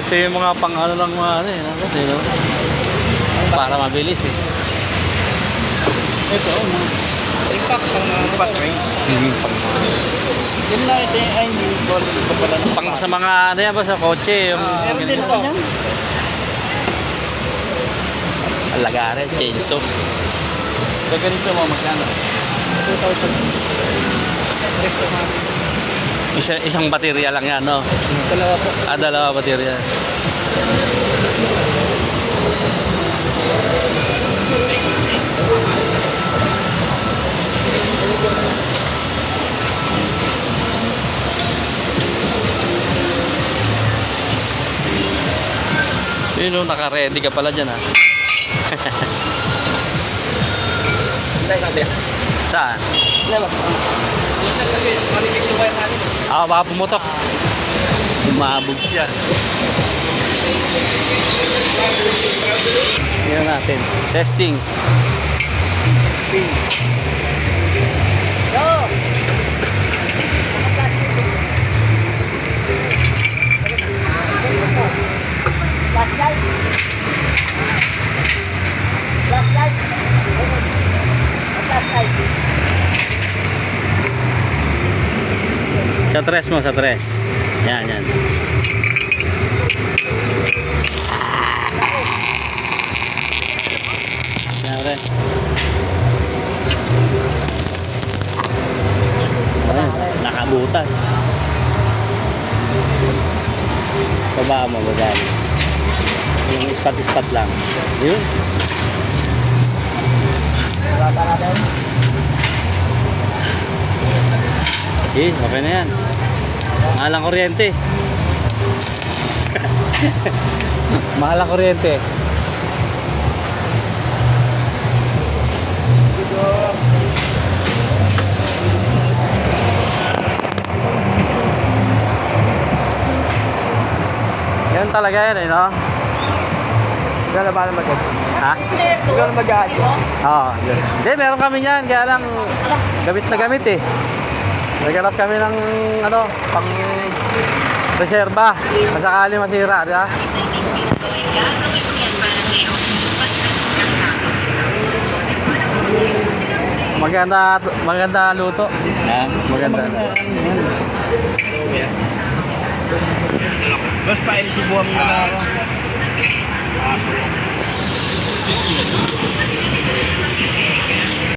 Ito yung mga pang ano lang mga ano eh, kasi no? Para mabilis eh. Ito, impact pang impact range. Pang, Yun na ito ay hindi ko pala ng pang sa mga ano yan ba sa kotse yung meron din ito. alagare, chainsaw. So ganito mo magkano? 2,000. Isang baterya lang yan, no? Dalawa po. Dalawa baterya. Yun, naka-ready ka pala dyan, ha? Hindi sabi. Saan? Hindi ba? Minsan kasi manipis yung wire natin. Baka pumutok. Sumabog siya. Tingnan natin. Testing. Yo! Flashlight. Flashlight. Flashlight. Sa tres mo, sa tres. Yan, yan. Yan, rin. Ayan, nakabutas. Baba mo, baba mo. Yung ispat-ispat lang. Yun. Bata natin. Okay, okay na yan. Mahal ang kuryente. Mahal ang kuryente. Yan talaga yan eh, no? Ikaw na ba na mag-adjust? Ha? Ikaw na mag-adjust? Oo, yun. Hindi, meron kami yan. Kaya lang, gamit na gamit eh. Naghanap kami ng, ano, pang reserba. Masakali masira, di ba? Maganda luto. Ha? Maganda. Bas pa ilisibuhan mo na ako.